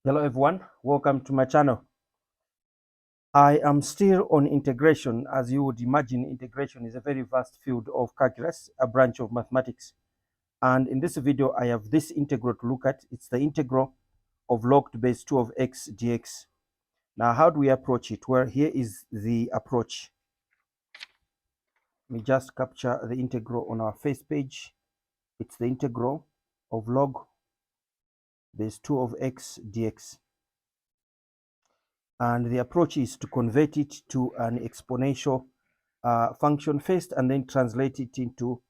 Hello everyone, welcome to my channel. I am still on integration. As you would imagine, integration is a very vast field of calculus, a branch of mathematics. And in this video, I have this integral to look at. It's the integral of log to base 2 of x dx. Now, how do we approach it? Well, here is the approach. Let me just capture the integral on our first page. It's the integral of log base 2 of x dx. And the approach is to convert it to an exponential function first and then translate it into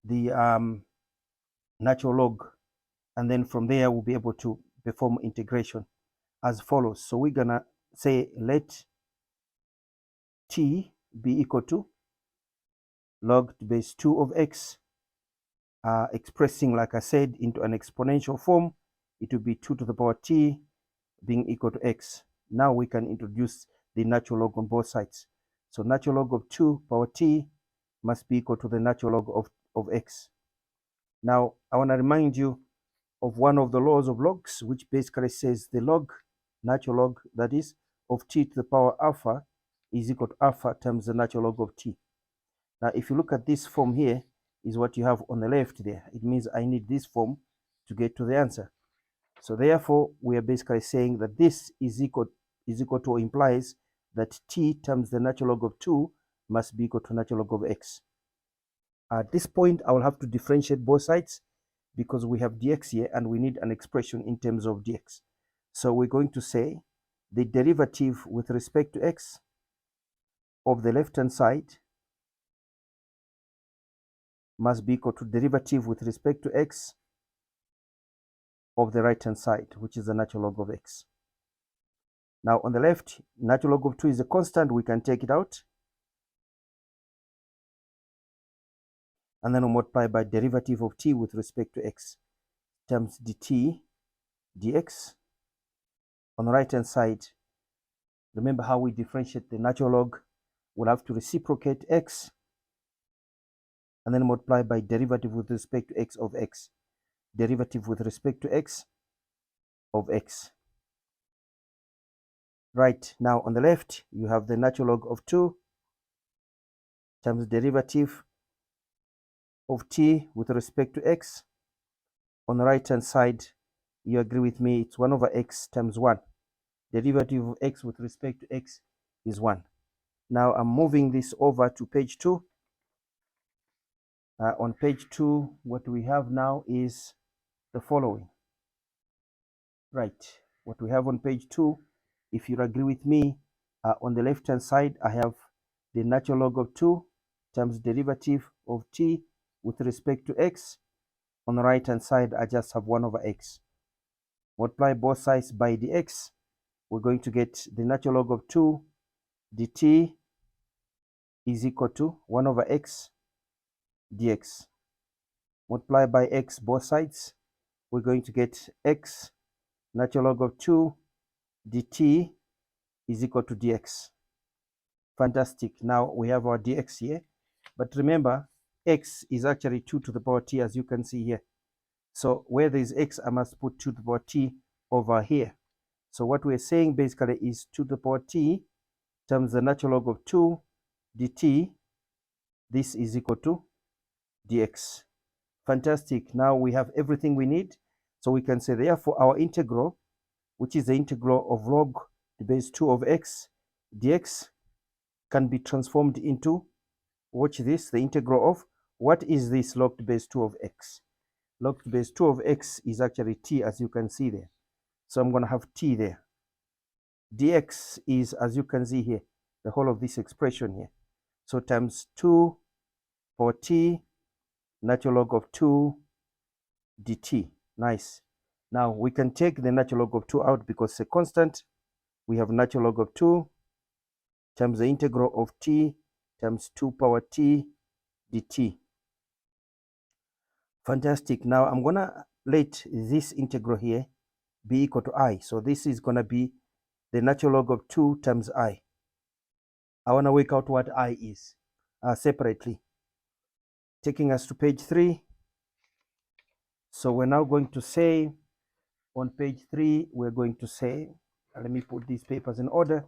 the natural log. And then from there, we'll be able to perform integration as follows. So we're going to say let t be equal to log to base 2 of x, expressing, like I said, into an exponential form. It will be 2 to the power t being equal to x. Now we can introduce the natural log on both sides. So natural log of 2 power t must be equal to the natural log of x. Now, I want to remind you of one of the laws of logs, which basically says the log, natural log, that is, of t to the power alpha is equal to alpha times the natural log of t. Now, if you look at this form here, is what you have on the left there. It means I need this form to get to the answer. So therefore, we are basically saying that this is equal to, or implies that t times the natural log of 2 must be equal to natural log of x. At this point, I will have to differentiate both sides because we have dx here and we need an expression in terms of dx. So we're going to say the derivative with respect to x of the left-hand side must be equal to derivative with respect to x of the right-hand side, which is the natural log of x. Now on the left, natural log of 2 is a constant. We can take it out. And then we'll multiply by derivative of t with respect to x times dt dx. On the right-hand side, remember how we differentiate the natural log. We'll have to reciprocate x and then multiply by derivative with respect to x of x. Derivative with respect to x of x. Right, now on the left, you have the natural log of 2 times derivative of t with respect to x. On the right-hand side, you agree with me, it's 1 over x times 1. Derivative of x with respect to x is 1. Now I'm moving this over to page 2. On page 2, what we have now is the following. Right, what we have on page 2, if you agree with me, on the left-hand side, I have the natural log of 2 times derivative of t with respect to x. On the right-hand side, I just have 1 over x. Multiply both sides by dx. We're going to get the natural log of 2 dt is equal to 1 over x dx. Multiply by x both sides. We're going to get x natural log of 2 dt is equal to dx. Fantastic. Now we have our dx here. But remember, x is actually 2 to the power t, as you can see here. So where there is x, I must put 2 to the power t over here. So what we're saying basically is 2 to the power t times the natural log of 2 dt. This is equal to dx. Fantastic. Now we have everything we need. So we can say, therefore, our integral, which is the integral of log to base 2 of x dx, can be transformed into, watch this, the integral of, what is this log to base 2 of x? Log to base 2 of x is actually t, as you can see there. So I'm going to have t there. Dx is, as you can see here, the whole of this expression here. So times 2 power t, natural log of 2 dt. Nice. Now we can take the natural log of 2 out because it's a constant. We have natural log of 2 times the integral of t times 2 power t dt. Fantastic. Now I'm going to let this integral here be equal to I. So this is going to be the natural log of 2 times I. I want to work out what I is separately. Taking us to page 3. So we're now going to say On page 3, we're going to say, let me put these papers in order.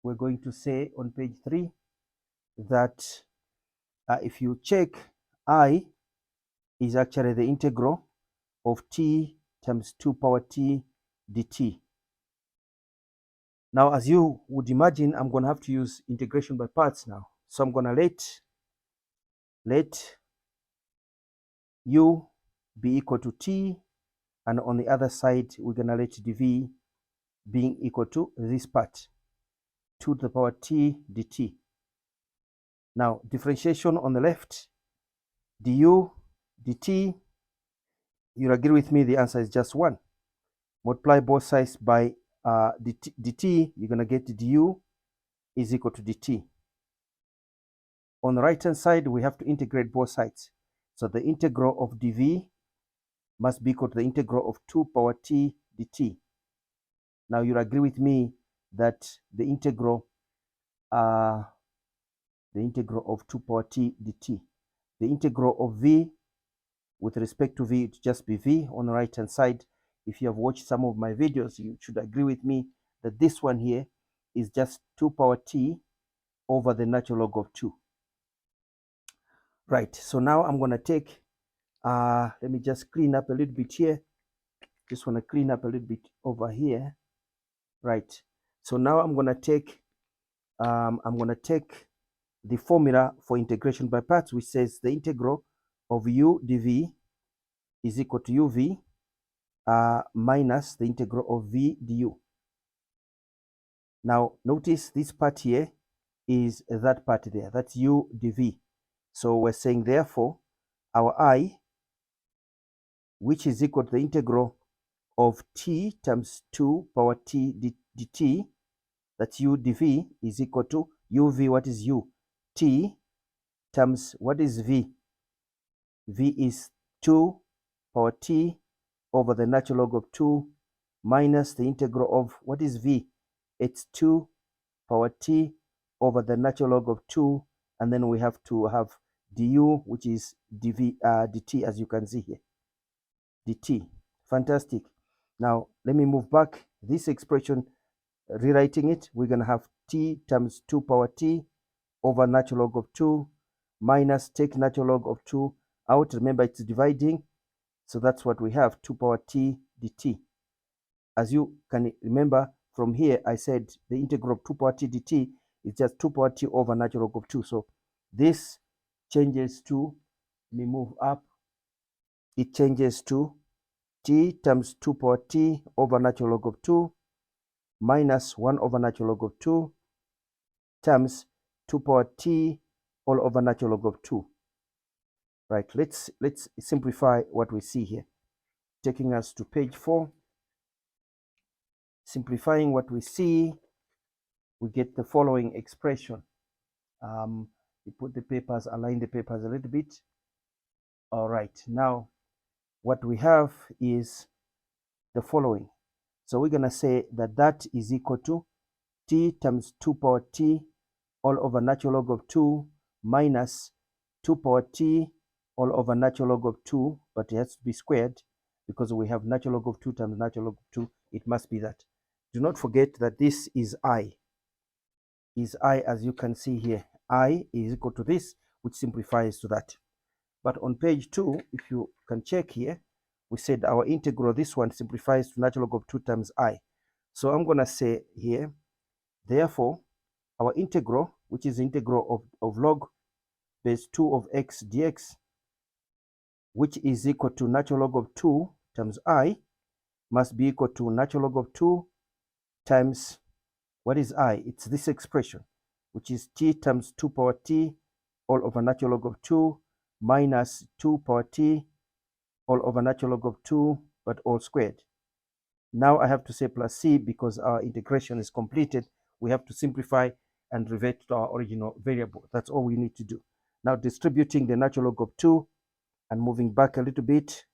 We're going to say on page 3 that if you check, I is actually the integral of t times 2 power t dt. Now, as you would imagine, I'm going to have to use integration by parts now. So I'm going to let u be equal to t, and on the other side, we're going to let dv being equal to this part, 2 to the power t dt. Now, differentiation on the left, du dt, you'll agree with me, the answer is just 1. Multiply both sides by dt, you're going to get du is equal to dt. On the right-hand side, we have to integrate both sides. So the integral of dv must be equal to the integral of 2 power t dt. Now, you'll agree with me that the integral of 2 power t dt, the integral of v with respect to v, it just be v on the right-hand side. If you have watched some of my videos, you should agree with me that this one here is just 2 power t over the natural log of 2. Right, so now I'm going to take, let me just clean up a little bit here. Just want to clean up a little bit over here. Right, so now I'm going to take the formula for integration by parts, which says the integral of u dv is equal to uv minus the integral of v du. Now, notice this part here is that part there, that's u dv. So we're saying, therefore, our I, which is equal to the integral of t times 2 power t dt, that's u dv, is equal to uv, what is u? T times, what is v? V is 2 power t over the natural log of 2 minus the integral of, what is v? It's 2 power t over the natural log of 2, and then we have to have du, which is dv, dt, as you can see here, dt. Fantastic. Now, let me move back this expression, rewriting it. We're going to have t times 2 power t over natural log of 2 minus, take natural log of 2 out. Remember, it's dividing. So that's what we have, 2 power t dt. As you can remember from here, I said the integral of 2 power t dt is just 2 power t over natural log of 2. So this changes to, let me move up, it changes to t times 2 power t over natural log of 2 minus 1 over natural log of 2 times 2 power t all over natural log of 2. Right, let's simplify what we see here. Taking us to page 4. Simplifying what we see, we get the following expression. We put the papers, align the papers a little bit. All right, now what we have is the following. So we're going to say that that is equal to t times 2 power t all over natural log of 2 minus 2 power t all over natural log of 2, but it has to be squared because we have natural log of 2 times natural log of 2. It must be that. Do not forget that this is I. Is I, as you can see here. I is equal to this, which simplifies to that. But on page 2, if you can check here, we said our integral, this one simplifies to natural log of 2 times I. So I'm going to say here, therefore, our integral, which is the integral of log base 2 of x dx, which is equal to natural log of 2 times I, must be equal to natural log of 2 times, what is I? It's this expression, which is t times 2 power t all over natural log of 2 minus 2 power t all over natural log of 2, but all squared. Now I have to say plus c because our integration is completed. We have to simplify and revert to our original variable. That's all we need to do. Now distributing the natural log of 2 and moving back a little bit,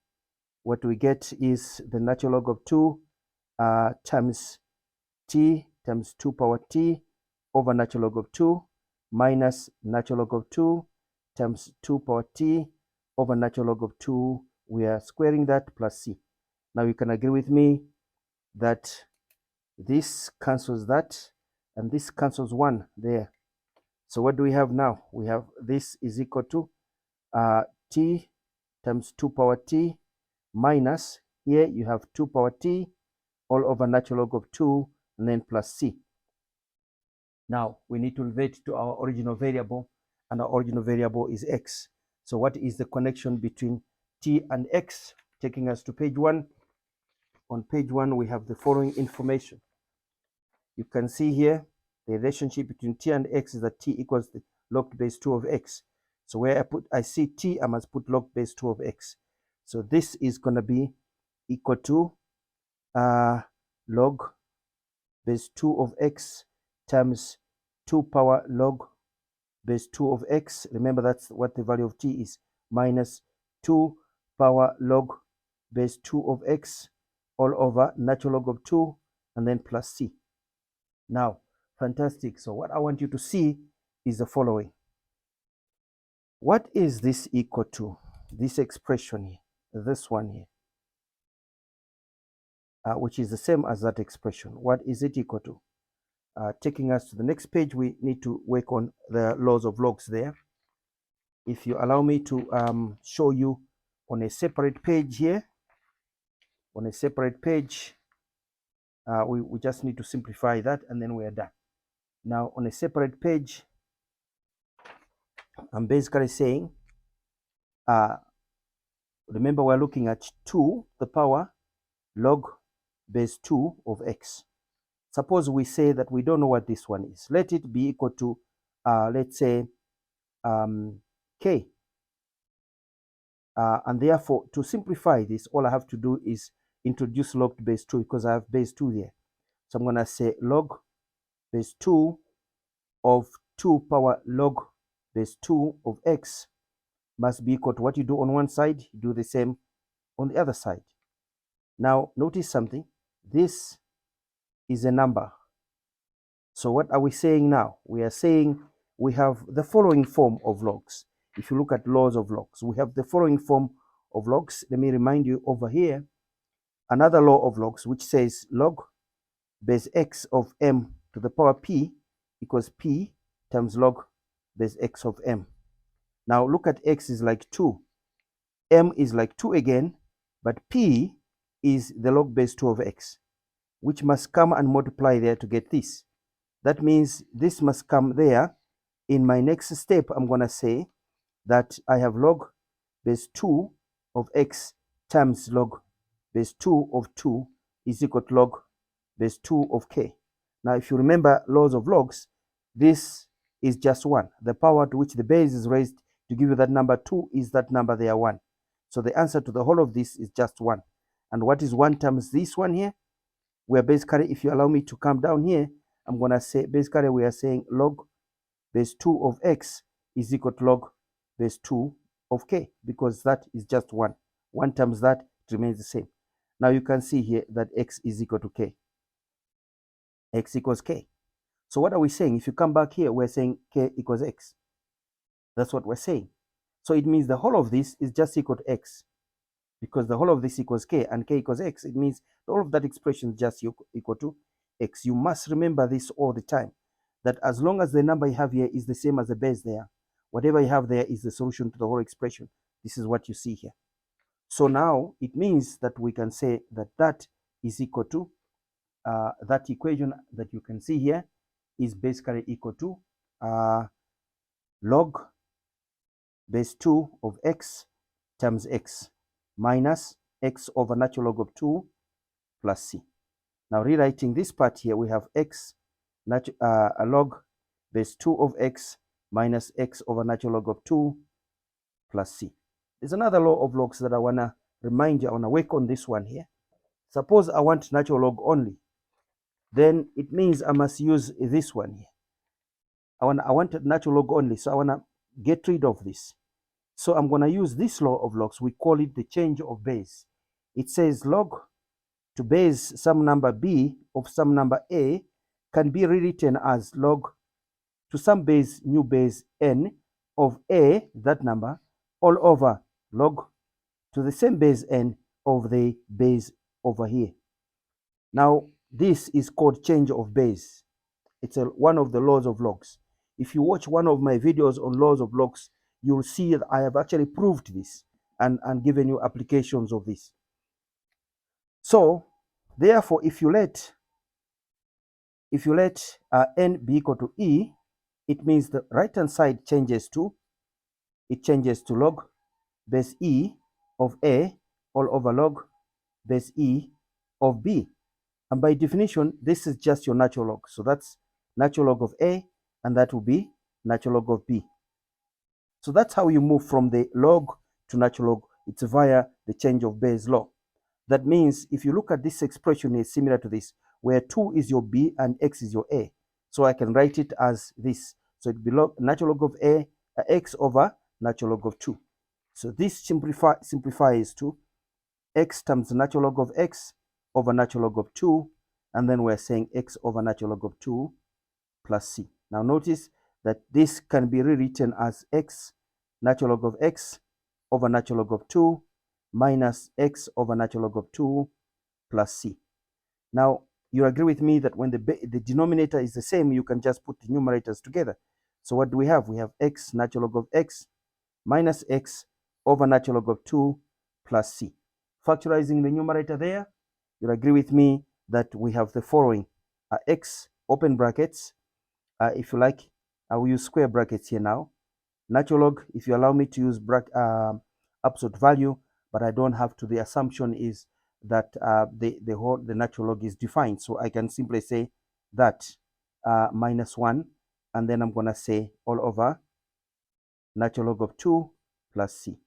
what we get is the natural log of 2 times t times 2 power t over natural log of 2 minus natural log of 2 times 2 power t over natural log of 2. We are squaring that plus c. Now you can agree with me that this cancels that, and this cancels 1 there. So what do we have now? We have this is equal to t times 2 power t minus, here you have 2 power t all over natural log of 2 and then plus c. Now we need to revert to our original variable, and our original variable is x. So what is the connection between t and x? Taking us to page 1. On page 1 we have the following information. You can see here the relationship between t and x is that t equals the log base 2 of x. So where I see t, I must put log base 2 of x. So this is going to be equal to log base 2 of x times 2 power log base 2 of x. Remember, that's what the value of t is, minus 2 power log base 2 of x all over natural log of 2 and then plus c. Now, fantastic. So what I want you to see is the following. What is this equal to? This expression here, this one here, which is the same as that expression. What is it equal to? Taking us to the next page, we need to work on the laws of logs there. If you allow me to show you on a separate page here, on a separate page, we just need to simplify that and then we are done. Now on a separate page, I'm basically saying, remember we're looking at 2 the power log base 2 of x. Suppose we say that we don't know what this one is. Let it be equal to, let's say, k. And therefore, to simplify this, all I have to do is introduce log to base 2 because I have base 2 there. So I'm going to say log base 2 of 2 power log base 2 of x must be equal to what you do on one side, you do the same on the other side. Now, notice something. This is a number. So what are we saying now? We are saying we have the following form of logs. If you look at laws of logs, we have the following form of logs. Let me remind you over here, another law of logs, which says log base x of m to the power p equals p times log base x of m. Now look at x is like 2, m is like 2 again, but p is the log base 2 of x, which must come and multiply there to get this. That means this must come there. In my next step, I'm going to say that I have log base 2 of x times log base 2 of 2 is equal to log base 2 of k. Now, if you remember laws of logs, this is just 1. The power to which the base is raised to give you that number 2 is that number there, 1. So the answer to the whole of this is just 1. And what is 1 times this one here? We're basically, if you allow me to come down here, I'm going to say, basically we are saying log base 2 of x is equal to log base 2 of k, because that is just 1. 1 times that, it remains the same. Now you can see here that x is equal to k. X equals k. So what are we saying? If you come back here, we're saying k equals x. That's what we're saying. So it means the whole of this is just equal to x, because the whole of this equals k and k equals x. It means all of that expression is just equal to x. You must remember this all the time, that as long as the number you have here is the same as the base there, whatever you have there is the solution to the whole expression. This is what you see here. So now it means that we can say that that is equal to, that equation that you can see here is basically equal to log base 2 of x times x minus x over natural log of 2 plus c. Now rewriting this part here, we have x log base 2 of x minus x over natural log of 2 plus c. There's another law of logs that I want to remind you. I want to work on this one here. Suppose I want natural log only. Then it means I must use this one here. I want natural log only, so I want to get rid of this. So I'm going to use this law of logs. We call it the change of base. It says log to base some number b of some number a can be rewritten as log to some base, new base n of a, that number, all over log to the same base n of the base over here. Now, this is called change of base. It's one of the laws of logs. If you watch one of my videos on laws of logs, you'll see that I have actually proved this and given you applications of this. So, therefore, if you let n be equal to e, it means the right-hand side changes to log base e of a all over log base e of b. And by definition, this is just your natural log. So that's natural log of a, and that will be natural log of b. So that's how you move from the log to natural log. It's via the change of base law. That means if you look at this expression, it's similar to this, where 2 is your b and x is your a. So I can write it as this. So it will be natural log of a, x over natural log of 2. So this simplifies to x times natural log of x over natural log of 2, and then we're saying x over natural log of 2 plus c. Now notice that this can be rewritten as x natural log of x over natural log of 2 minus x over natural log of 2 plus c. Now, you agree with me that when the denominator is the same, you can just put the numerators together. So what do we have? We have x natural log of x minus x over natural log of 2 plus c. Factorizing the numerator there, you agree with me that we have the following. X, open brackets, if you like, I will use square brackets here now. Natural log, if you allow me to use absolute value, but I don't have to. The assumption is that the natural log is defined. So I can simply say that minus 1, and then I'm going to say all over natural log of 2 plus c.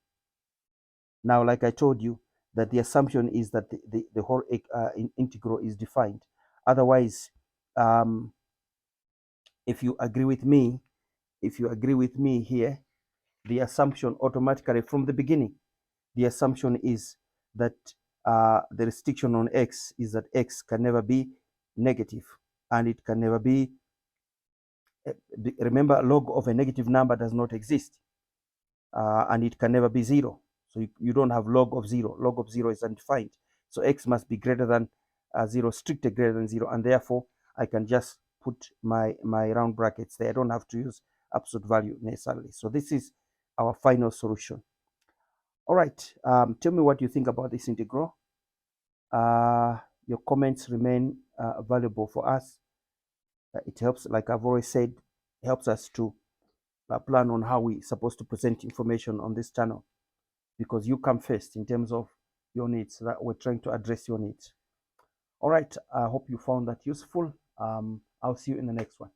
Now, like I told you, that the assumption is that the whole integral is defined. Otherwise, if you agree with me here, the assumption automatically from the beginning, the assumption is that the restriction on x is that x can never be negative, and it can never be, remember, log of a negative number does not exist, and it can never be 0. So you don't have log of 0. Log of 0 is undefined. So x must be greater than 0, strictly greater than 0, and therefore I can just put my round brackets there. I don't have to use absolute value necessarily. So this is our final solution. All right, tell me what you think about this integral. Your comments remain valuable for us. It helps, like I've always said, helps us to plan on how we're supposed to present information on this channel, because you come first in terms of your needs, that we're trying to address your needs. All right, I hope you found that useful. I'll see you in the next one.